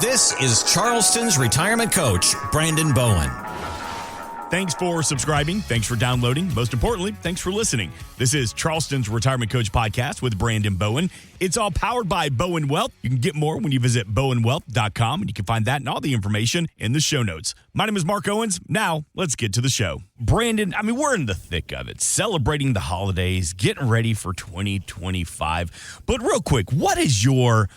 This is Charleston's retirement coach, Brandon Bowen. Thanks for subscribing. Thanks for downloading. Most importantly, thanks for listening. This is Charleston's Retirement Coach Podcast with Brandon Bowen. It's all powered by Bowen Wealth. You can get more when you visit bowenwealth.com, and you can find that and all the information in the show notes. My name is Mark Owens. Now, let's get to the show. Brandon, we're in the thick of it, celebrating the holidays, getting ready for 2025. But real quick, what is your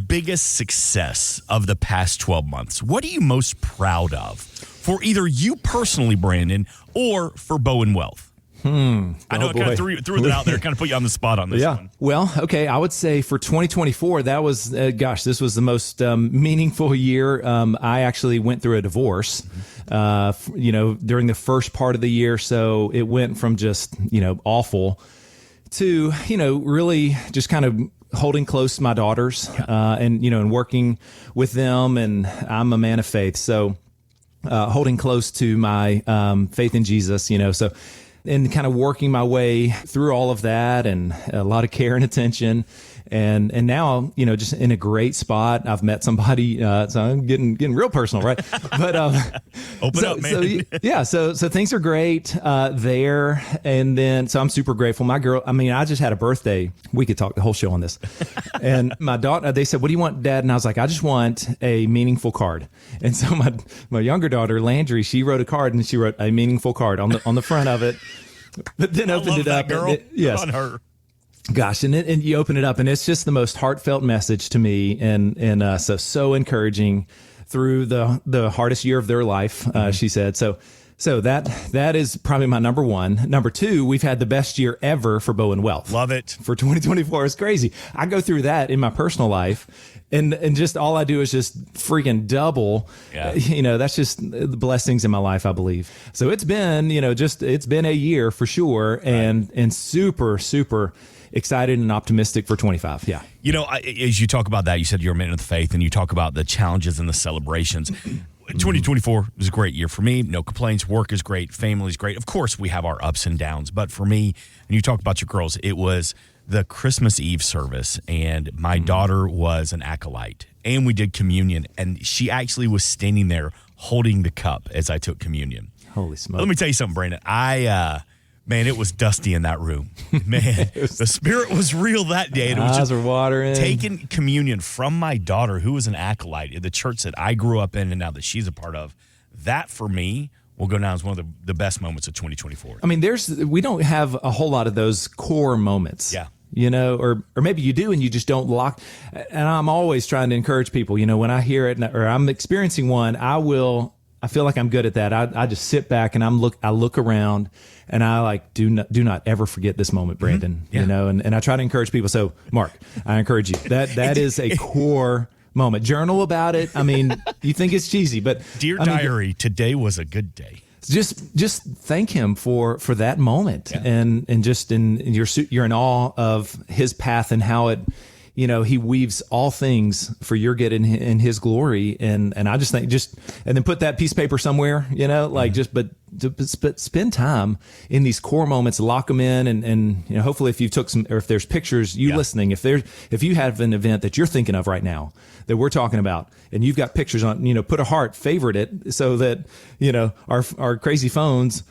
biggest success of the past 12 months? What are you most proud of for either you personally, Brandon, or for Bowen Wealth? I know I kind of threw that out there, kind of put you on the spot on this one. Well, okay, I would say for 2024, that was, this was the most meaningful year. I actually went through a divorce, during the first part of the year. So it went from just, awful to, really just kind of holding close to my daughters and working with them. And I'm a man of faith. So holding close to my faith in Jesus, and kind of working my way through all of that and a lot of care and attention. And now, just in a great spot. I've met somebody, so I'm getting real personal, right? But open up, man. So things are great there. And then, so I'm super grateful. My girl, I just had a birthday. We could talk the whole show on this. And my daughter, they said, "What do you want, Dad?" And I was like, "I just want a meaningful card." And so my younger daughter, Landry, she wrote a card, and she wrote a meaningful card on the front of it. But then opened it up. Girl. Yes. On her. Gosh, and you open it up, and it's just the most heartfelt message to me, and so encouraging through the hardest year of their life. She said so. That is probably my number one. Number two, we've had the best year ever for Bowen Wealth. Love it. For 2024. It's crazy. I go through that in my personal life, and just all I do is just freaking double. Yeah. That's just the blessings in my life, I believe. So it's been, it's been a year for sure, and super, super excited and optimistic for 25. Yeah. As you talk about that, you said you're a man of faith, and you talk about the challenges and the celebrations. 2024 was a great year for me. No complaints. Work is great. Family is great. Of course, we have our ups and downs. But for me, and you talk about your girls, it was the Christmas Eve service, and my daughter was an acolyte, and we did communion, and she actually was standing there holding the cup as I took communion. Holy smokes. Let me tell you something, Brandon. Man, it was dusty in that room. Man, the spirit was real that day. And it was eyes were watering. Taking communion from my daughter, who was an acolyte at the church that I grew up in and now that she's a part of. That, for me, will go down as one of the best moments of 2024. We don't have a whole lot of those core moments. Yeah. Or maybe you do and you just don't lock. And I'm always trying to encourage people, when I hear it or I'm experiencing one, I feel like I'm good at that. I just sit back and I look around, and I do not ever forget this moment, Brandon. Mm-hmm. Yeah. And I try to encourage people. So, Mark, I encourage you. That is a core moment. Journal about it. You think it's cheesy, but Dear Diary, today was a good day. Just thank him for that moment, yeah. and you're in awe of his path and how it. He weaves all things for your good in his glory. And I just think and then put that piece of paper somewhere, but spend time in these core moments, lock them in. And hopefully if you took some, or if there's pictures, listening, if you have an event that you're thinking of right now that we're talking about, and you've got pictures on, put a heart, favorite it so that, our crazy phones,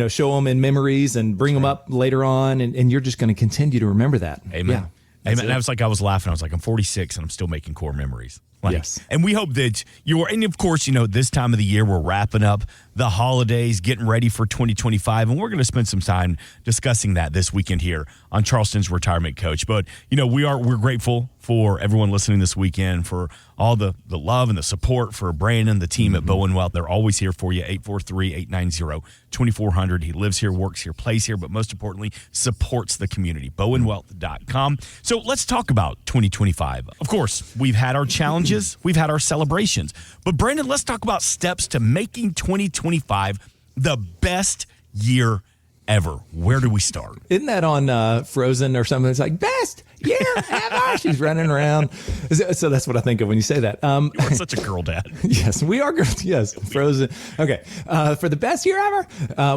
show them in memories and bring them up later on. And you're just going to continue to remember that. Amen. Yeah. And I was laughing. I was like, I'm 46 and I'm still making core memories. Yes. And we hope that and of course, this time of the year, we're wrapping up the holidays, getting ready for 2025. And we're going to spend some time discussing that this weekend here on Charleston's Retirement Coach. But, we're grateful for everyone listening this weekend, for all the love and the support for Brandon, the team at Bowen Wealth. They're always here for you, 843-890-2400. He lives here, works here, plays here, but most importantly, supports the community, bowenwealth.com. So let's talk about 2025. Of course, we've had our challenges, we've had our celebrations. But Brandon, let's talk about steps to making 2025 the best year ever. Where do we start? Isn't that on Frozen or something? It's like best year ever. She's running around. So that's what I think of when you say that. You are such a girl dad. Yes, we are girls. Yes, Frozen. Okay, for the best year ever,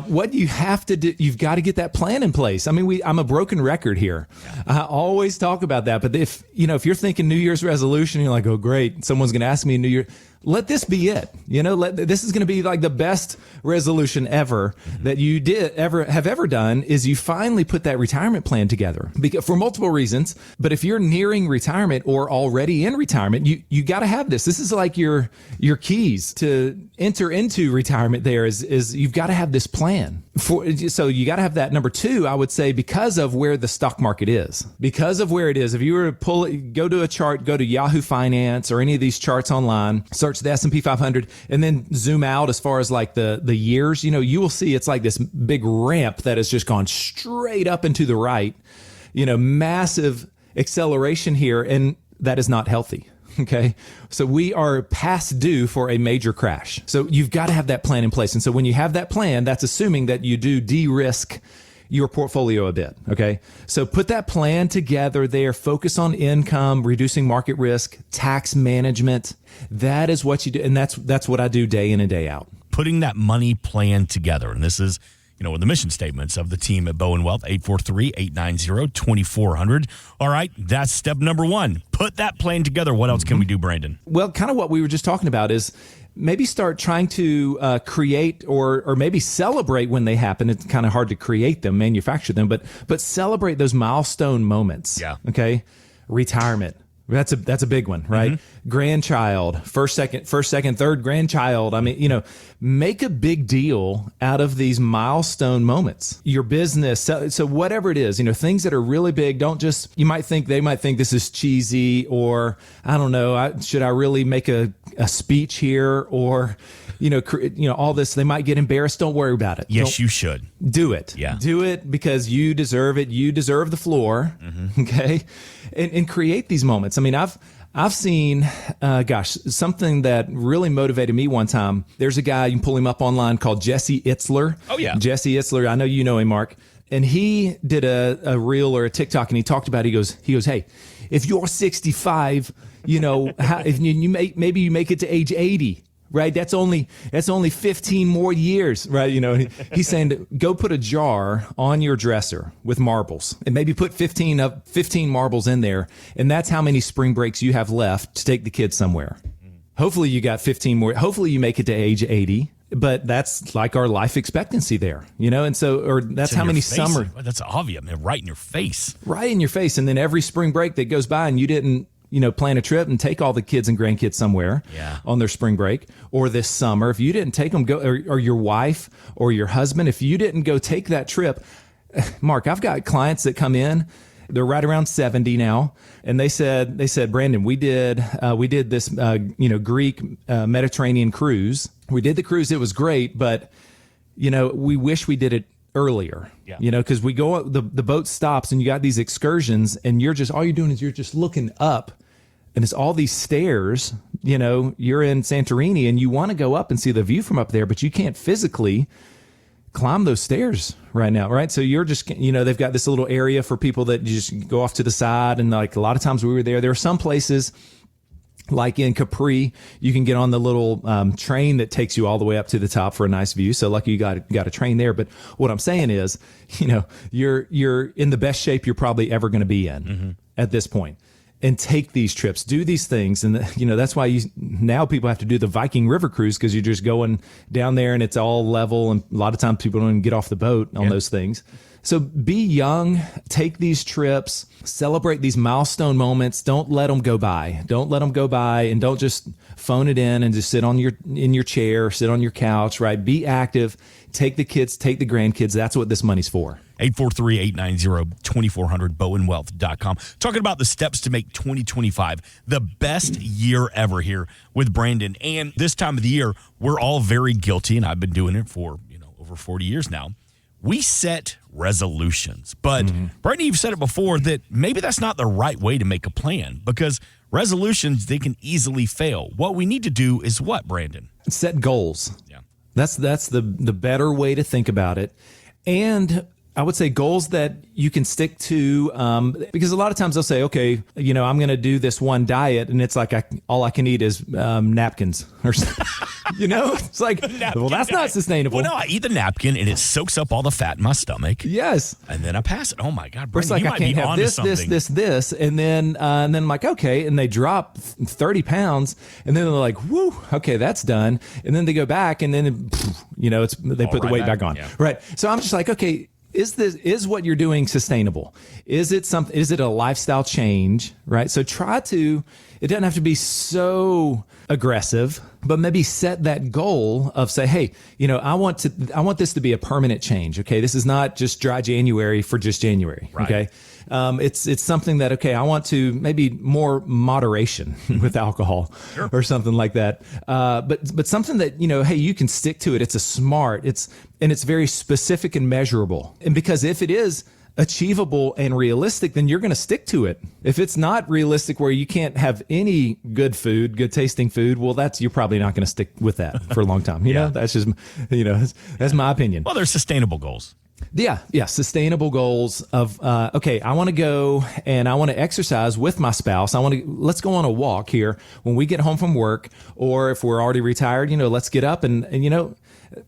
what you have to do, you've got to get that plan in place. I mean, I'm a broken record here. I always talk about that, but if you're thinking New Year's resolution, you're like, oh great, someone's going to ask me New Year. Let this be it. This is going to be like the best resolution ever that you have ever done is you finally put that retirement plan together for multiple reasons. But if you're nearing retirement or already in retirement, you got to have this. This is like your keys to enter into retirement. There is you've got to have this plan so you got to have that. Number two, I would say because of where the stock market is, if you were to go to a chart, go to Yahoo Finance or any of these charts online, search the S&P 500 and then zoom out as far as like the years, you will see it's like this big ramp that has just gone straight up and to the right, massive acceleration here. And that is not healthy. Okay. So we are past due for a major crash. So you've got to have that plan in place. And so when you have that plan, that's assuming that you do de-risk your portfolio a bit. Okay. So put that plan together there, focus on income, reducing market risk, tax management. That is what you do. And that's what I do day in and day out. Putting that money plan together. And this is, the mission statements of the team at Bowen Wealth, 843-890-2400. All right. That's step number one. Put that plan together. What else can we do, Brandon? Well, kind of what we were just talking about is maybe start trying to create or maybe celebrate when they happen. It's kind of hard to create them, manufacture them, but celebrate those milestone moments. Yeah. Okay. Retirement. That's a big one, right? Mm-hmm. Grandchild, first, second, third grandchild. I mean, make a big deal out of these milestone moments. Your business, so whatever it is, things that are really big. Don't just. They might think this is cheesy, or I don't know. Should I really make a speech here, or all this? They might get embarrassed. Don't worry about it. Yes, you should do it. Yeah, do it because you deserve it. You deserve the floor. Mm-hmm. Okay, and create these moments. I mean, I've seen, something that really motivated me one time. There's a guy, you can pull him up online, called Jesse Itzler. Oh, yeah. Jesse Itzler. I know you know him, Mark. And he did a reel or a TikTok, and he talked about, he goes, hey, if you're 65, if maybe you make it to age 80. Right. That's only 15 more years. Right. He's saying go put a jar on your dresser with marbles and maybe put 15 marbles in there. And that's how many spring breaks you have left to take the kids somewhere. Hopefully you got 15 more. Hopefully you make it to age 80. But that's like our life expectancy there, and so, or that's how many summer. That's obvious. I mean, right in your face. Right in your face. And then every spring break that goes by and you didn't, plan a trip and take all the kids and grandkids somewhere on their spring break, or this summer, if you didn't take them, or your wife or your husband, if you didn't go take that trip. Mark, I've got clients that come in, they're right around 70 now. And they said, Brandon, we did this, Greek, Mediterranean cruise. We did the cruise. It was great, but we wish we did it earlier, because we go, the boat stops and you got these excursions and all you're doing is you're just looking up and it's all these stairs, you're in Santorini and you want to go up and see the view from up there, but you can't physically climb those stairs right now. Right. So you're just, they've got this little area for people that just go off to the side. And like a lot of times we were there are some places like in Capri, you can get on the little train that takes you all the way up to the top for a nice view. So lucky you got a train there. But what I'm saying is, you're in the best shape you're probably ever going to be in at this point. And take these trips, do these things. And, that's why now people have to do the Viking River cruise, because you're just going down there and it's all level. And a lot of times people don't even get off the boat on those things. So be young, take these trips, celebrate these milestone moments. Don't let them go by. And don't just phone it in and just sit in your chair, sit on your couch, right? Be active, take the kids, take the grandkids. That's what this money's for. 843-890-2400, bowenwealth.com. Talking about the steps to make 2025 the best year ever here with Brandon. And this time of the year, we're all very guilty, and I've been doing it for, over 40 years now. We set resolutions. But, Brandon, you've said it before that maybe that's not the right way to make a plan, because resolutions, they can easily fail. What we need to do is what, Brandon? Set goals. Yeah. That's the better way to think about it. And I would say goals that you can stick to, because a lot of times they'll say, okay, I'm going to do this one diet, and it's like all I can eat is napkins or something. It's like, well, that's not sustainable. Well, no, I eat the napkin and it soaks up all the fat in my stomach. Yes. And then I pass it. Oh my God, It's Brandon, like, I can't have this, and then I'm like, okay, and they drop 30 pounds, and then they're like, whoo, okay, that's done, and then they go back, and then they put the weight back on, right? So I'm just like, okay. Is what you're doing sustainable? Is it a lifestyle change, right? So it doesn't have to be so aggressive, but maybe set that goal of say, hey, I want this to be a permanent change. Okay. This is not just dry January for just January. Right. Okay. It's something that, okay, I want to maybe more moderation with alcohol or something like that. But something that, hey, you can stick to it. It's very specific and measurable. And because if it is achievable and realistic, then you're going to stick to it. If it's not realistic where you can't have any good tasting food, well, you're probably not going to stick with that for a long time. You know, that's just, that's my opinion. Well, there's sustainable goals. Yeah. Sustainable goals of, okay, I want to go and I want to exercise with my spouse. Let's go on a walk here when we get home from work, or if we're already retired, let's get up and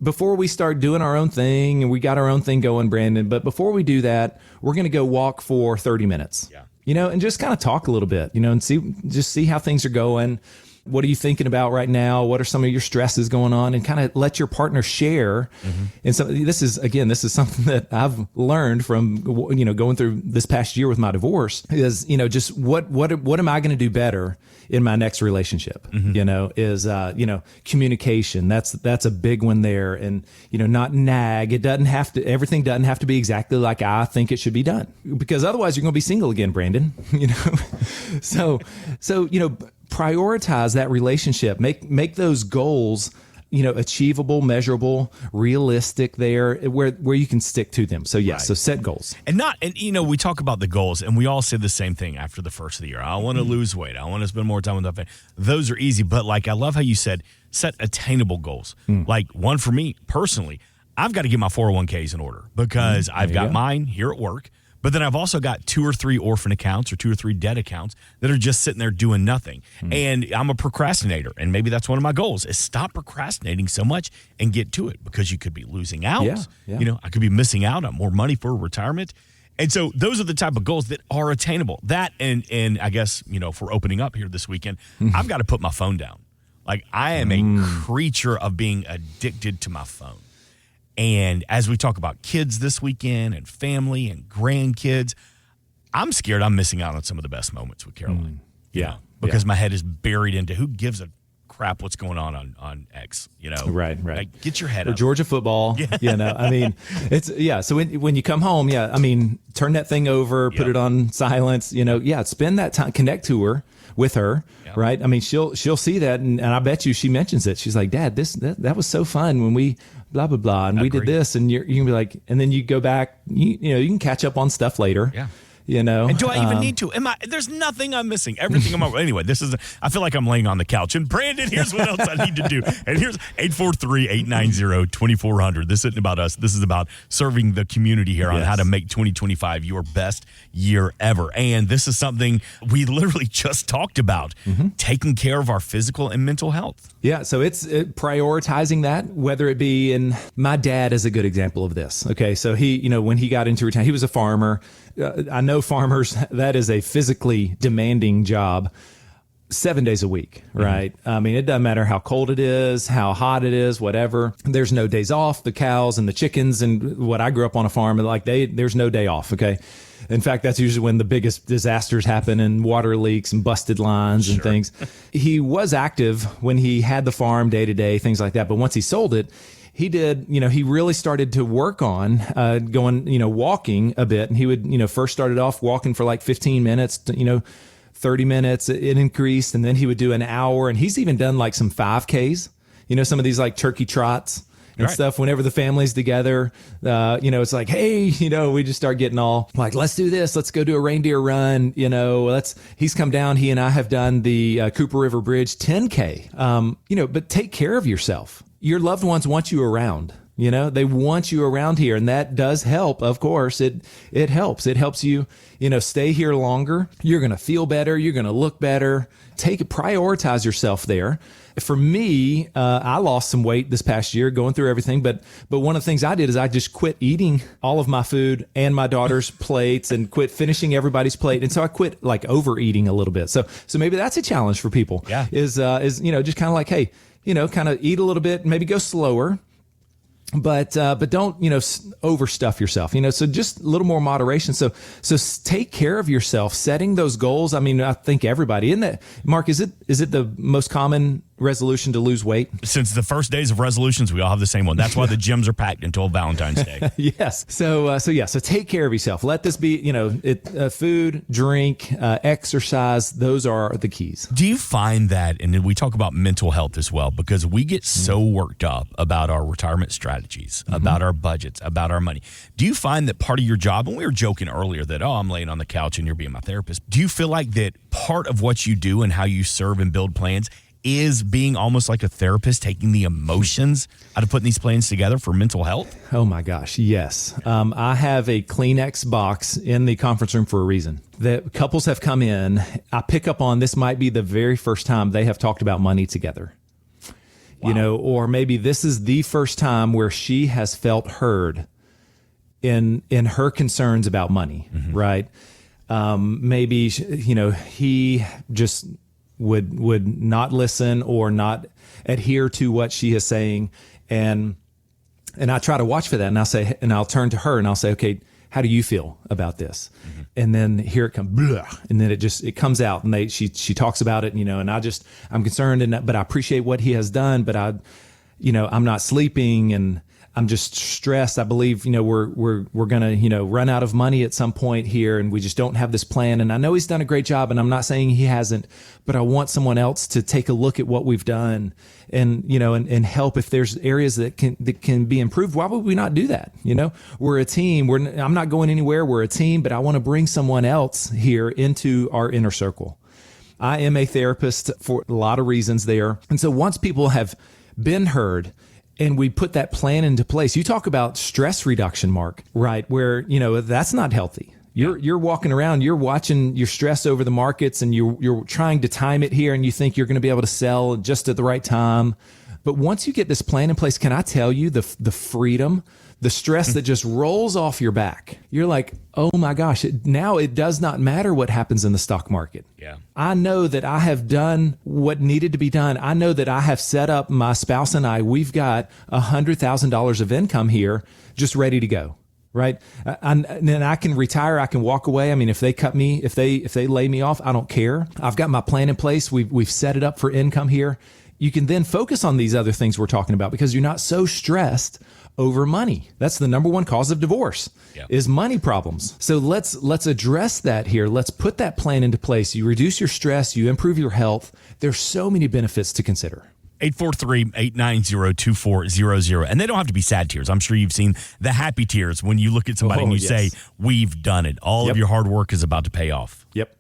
before we start doing our own thing, and we got our own thing going, Brandon, but before we do that, we're going to go walk for 30 minutes, and just kind of talk a little bit, and see how things are going. What are you thinking about right now? What are some of your stresses going on? And kind of let your partner share. Mm-hmm. And so this is something that I've learned from, going through this past year with my divorce is, just what am I going to do better in my next relationship? Mm-hmm. Communication. That's a big one there. And, not nag. Everything doesn't have to be exactly like I think it should be done, because otherwise you're going to be single again, Brandon, so, prioritize that relationship, make those goals, achievable, measurable, realistic there where you can stick to them. So yes, So set goals. And we talk about the goals and we all say the same thing after the first of the year. I want to lose weight. I want to spend more time with my family. Those are easy, but I love how you said set attainable goals. Like one for me personally, I've got to get my 401ks in order because I've got mine here at work. But then I've also got 2 or 3 orphan accounts or 2 or 3 debt accounts that are just sitting there doing nothing. And I'm a procrastinator. And maybe that's one of my goals is stop procrastinating so much and get to it, because you could be losing out. I could be missing out on more money for retirement. And so those are the type of goals that are attainable. That and I guess, if we're opening up here this weekend, I've got to put my phone down. Like I am a creature of being addicted to my phone. And as we talk about kids this weekend and family and grandkids, I'm scared I'm missing out on some of the best moments with Caroline. Because my head is buried into who gives a crap what's going on X, Right. Like, get your head up. Georgia football, it's, So when you come home, turn that thing over, put it on silence, spend that time, connect to her, with her, right? She'll see that, and I bet you she mentions it. She's like, Dad, that was so fun when we blah, blah, blah, and we did this, and you can be like, and then you go back, you can catch up on stuff later. Yeah. And do I even need to? There's nothing I'm missing. Everything anyway, I feel like I'm laying on the couch. And Brandon, here's what else I need to do. And here's 843-890-2400. This isn't about us. This is about serving the community here on how to make 2025 your best year ever. And this is something we literally just talked about, taking care of our physical and mental health. Yeah, so it's prioritizing that, whether it be my dad is a good example of this. Okay, so he, when he got into retirement, he was a farmer. I know farmers, that is a physically demanding job 7 days a week, right? It doesn't matter how cold it is, how hot it is, whatever. There's no days off. The cows and the chickens and what I grew up on a farm, there's no day off, okay? In fact, that's usually when the biggest disasters happen and water leaks and busted lines and things. He was active when he had the farm day to day, things like that. But once he sold it, he did, he really started to work on going, walking a bit. And he would, first started off walking for like 15 minutes, 30 minutes. It increased. And then he would do an hour. And he's even done like some 5Ks, some of these like turkey trots and stuff. Whenever the family's together, it's like, hey, we just start getting all like, let's do this. Let's go do a reindeer run. He's come down. He and I have done the Cooper River Bridge 10K, but take care of yourself. Your loved ones want you around. They want you around here, and that does help. Of course, it helps. It helps you, stay here longer. You're going to feel better. You're going to look better. Prioritize yourself there. For me, I lost some weight this past year going through everything, but one of the things I did is I just quit eating all of my food and my daughter's plates and quit finishing everybody's plate. And so I quit like overeating a little bit. So maybe that's a challenge for people. Yeah. Is just kind of like, hey, kind of eat a little bit, maybe go slower. But don't, overstuff yourself, so just a little more moderation. So take care of yourself, setting those goals. I mean, I think everybody, isn't that, Mark, is it the most common resolution to lose weight? Since the first days of resolutions, we all have the same one. That's why the gyms are packed until Valentine's Day. Yes. So take care of yourself. Let this be, food, drink, exercise. Those are the keys. Do you find that, and then we talk about mental health as well, because we get so worked up about our retirement strategies, about our budgets, about our money. Do you find that part of your job, and we were joking earlier that, I'm laying on the couch and you're being my therapist. Do you feel like that part of what you do and how you serve and build plans is being almost like a therapist, taking the emotions out of putting these plans together for mental health? Oh my gosh, yes. I have a Kleenex box in the conference room for a reason. The couples have come in. I pick up on this might be the very first time they have talked about money together. Wow. Or maybe this is the first time where she has felt heard in her concerns about money, right? Maybe, he just would not listen or not adhere to what she is saying. And I try to watch for that. And I'll turn to her and I'll say, okay, how do you feel about this? And then here it comes, blah, and then it comes out, and she talks about it, and I'm concerned, but I appreciate what he has done, but I'm not sleeping and I'm just stressed. I believe, we're going to, run out of money at some point here, and we just don't have this plan. And I know he's done a great job, and I'm not saying he hasn't, but I want someone else to take a look at what we've done and, and help if there's areas that can be improved. Why would we not do that? We're a team. I'm not going anywhere. We're a team, but I want to bring someone else here into our inner circle. I am a therapist for a lot of reasons there. And so once people have been heard, and we put that plan into place. You talk about stress reduction, Mark, right? Where, that's not healthy. You're walking around, you're watching your stress over the markets, and you're trying to time it here, and you think you're going to be able to sell just at the right time. But once you get this plan in place, can I tell you the freedom, the stress that just rolls off your back? You're like, oh my gosh, now it does not matter what happens in the stock market. Yeah. I know that I have done what needed to be done. I know that I have set up my spouse and we've got $100,000 of income here just ready to go. Right. And then I can retire. I can walk away. I mean, if they cut me, if they lay me off, I don't care. I've got my plan in place. We've set it up for income here. You can then focus on these other things we're talking about because you're not so stressed over money. That's the number one cause of divorce. Yep. Is money problems. So let's address that here. Let's put that plan into place. You reduce your stress, you improve your health. There's so many benefits to consider. 843-890-2400. And they don't have to be sad tears. I'm sure you've seen the happy tears when you look at somebody and you say, we've done it. All of your hard work is about to pay off. Yep.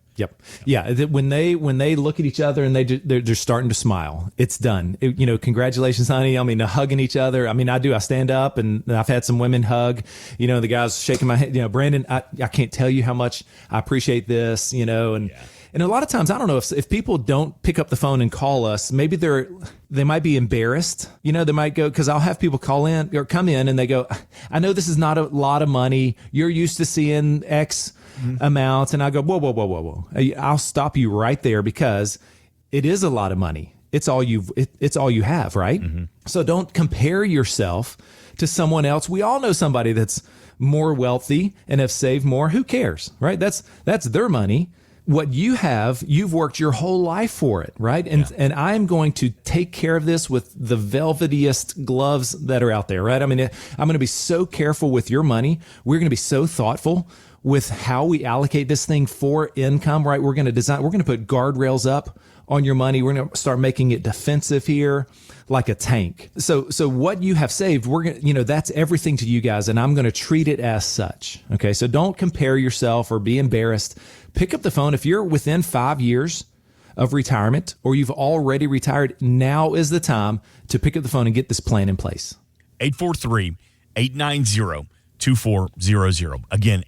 Yeah. When they look at each other and they're starting to smile, it's done. Congratulations, honey. I mean, hugging each other. I mean, I stand up and I've had some women hug, the guys shaking my head, Brandon, I can't tell you how much I appreciate this, and a lot of times, I don't know if people don't pick up the phone and call us, maybe they might be embarrassed. They might go, because I'll have people call in or come in and they go, I know this is not a lot of money. You're used to seeing X amounts. And I go, whoa. I'll stop you right there because it is a lot of money. It's all you have, right? Mm-hmm. So don't compare yourself to someone else. We all know somebody that's more wealthy and have saved more. Who cares, right? That's their money. What you have, you've worked your whole life for it, right? And I'm going to take care of this with the velvetiest gloves that are out there, right? I mean, I'm going to be so careful with your money. We're going to be so thoughtful with how we allocate this thing for income, right? We're going to put guardrails up on your money. We're going to start making it defensive here, like a tank. So what you have saved, we're going to, that's everything to you guys, and I'm going to treat it as such. Okay. So don't compare yourself or be embarrassed. Pick up the phone. If you're within 5 years of retirement or you've already retired, now is the time to pick up the phone and get this plan in place. 843-890-2400. Again,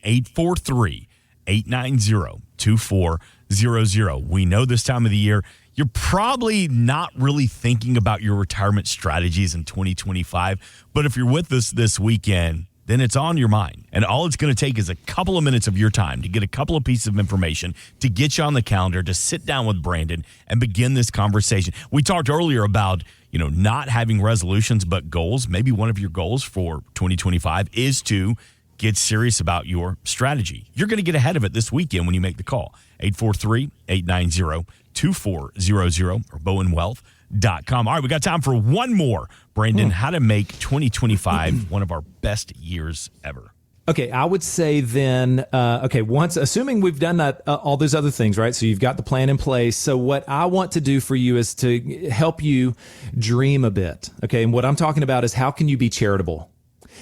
843-890-2400. We know this time of the year, you're probably not really thinking about your retirement strategies in 2025. But if you're with us this weekend, then it's on your mind. And all it's going to take is a couple of minutes of your time to get a couple of pieces of information, to get you on the calendar, to sit down with Brandon and begin this conversation. We talked earlier about, not having resolutions, but goals. Maybe one of your goals for 2025 is to get serious about your strategy. You're going to get ahead of it this weekend when you make the call. 843-890-2400 or bowenwealth.com. All right, we got time for one more. Brandon, how to make 2025 one of our best years ever. Okay, I would say then, once, assuming we've done that, all those other things, right? So you've got the plan in place. So what I want to do for you is to help you dream a bit. Okay, and what I'm talking about is how can you be charitable?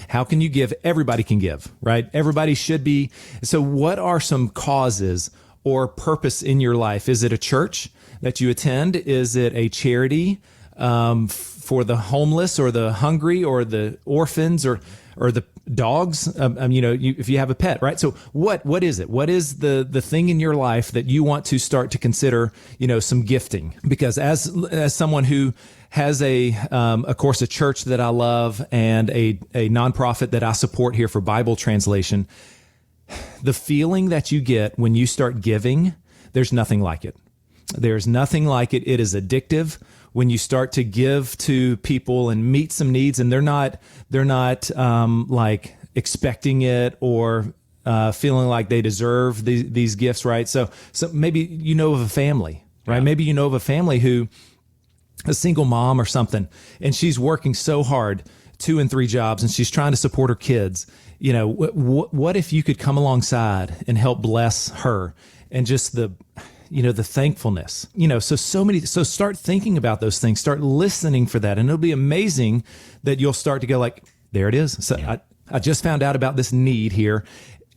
How can you give? Everybody can give, right? Everybody should be. So what are some causes or purpose in your life? Is it a church that you attend? Is it a charity for the homeless or the hungry or the orphans or the dogs? If you have a pet, right? So what is it? What is the thing in your life that you want to start to consider, some gifting? Because as someone who has a church that I love and a nonprofit that I support here for Bible translation, the feeling that you get when you start giving, there's nothing like it. There's nothing like it. It is addictive when you start to give to people and meet some needs, and they're not like expecting it or feeling like they deserve these gifts, right? So maybe of a family, right? Yeah. Maybe of a family who, a single mom or something, and she's working so hard, 2 and 3 jobs, and she's trying to support her kids. What if you could come alongside and help bless her and just the thankfulness, so start thinking about those things, start listening for that. And it'll be amazing that you'll start to go like, there it is. So yeah. I just found out about this need here.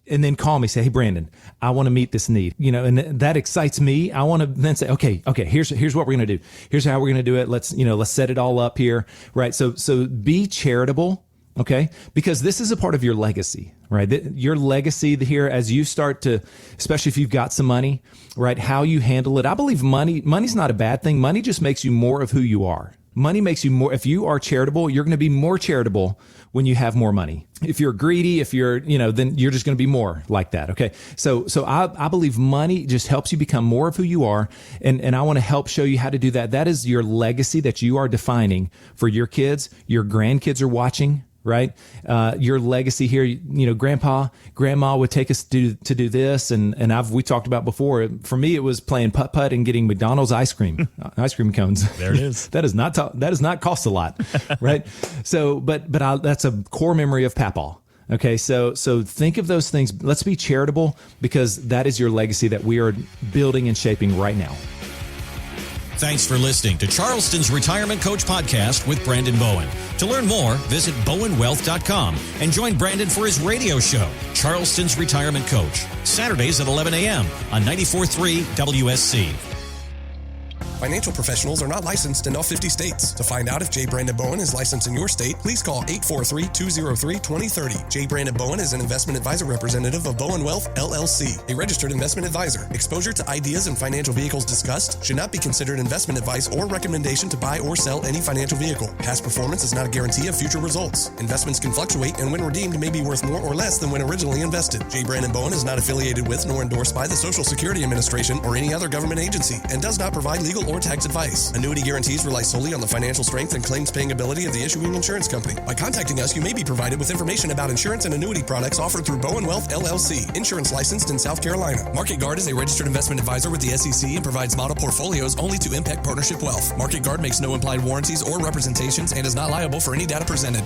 And then call me, say, hey, Brandon, I want to meet this need, and that excites me. I want to then say, okay, here's what we're going to do. Here's how we're going to do it. Let's set it all up here. Right. So be charitable. Okay. Because this is a part of your legacy, right? Your legacy here, as you start to, especially if you've got some money, right? How you handle it. I believe money's not a bad thing. Money just makes you more of who you are. Money makes you more. If you are charitable, you're going to be more charitable when you have more money. If you're greedy, then you're just going to be more like that. Okay. So I believe money just helps you become more of who you are. And I want to help show you how to do that. That is your legacy that you are defining for your kids. Your grandkids are watching, right? Your legacy here, grandpa, grandma would take us to do this. And we talked about before, for me, it was playing putt-putt and getting McDonald's ice cream cones. There it is. That does not cost a lot, right? So, but that's a core memory of Papaw. Okay. So think of those things. Let's be charitable, because that is your legacy that we are building and shaping right now. Thanks for listening to Charleston's Retirement Coach Podcast with Brandon Bowen. To learn more, visit bowenwealth.com and join Brandon for his radio show, Charleston's Retirement Coach, Saturdays at 11 a.m. on 94.3 WSC. Financial professionals are not licensed in all 50 states. To find out if J. Brandon Bowen is licensed in your state, please call 843-203-2030. J. Brandon Bowen is an investment advisor representative of Bowen Wealth, LLC, a registered investment advisor. Exposure to ideas and financial vehicles discussed should not be considered investment advice or recommendation to buy or sell any financial vehicle. Past performance is not a guarantee of future results. Investments can fluctuate, and when redeemed may be worth more or less than when originally invested. J. Brandon Bowen is not affiliated with nor endorsed by the Social Security Administration or any other government agency, and does not provide legal or tax advice. Annuity guarantees rely solely on the financial strength and claims paying ability of the issuing insurance company. By contacting us, you may be provided with information about insurance and annuity products offered through Bowen Wealth, LLC, insurance licensed in South Carolina. Market Guard is a registered investment advisor with the SEC and provides model portfolios only to Impact Partnership Wealth. Market Guard makes no implied warranties or representations and is not liable for any data presented.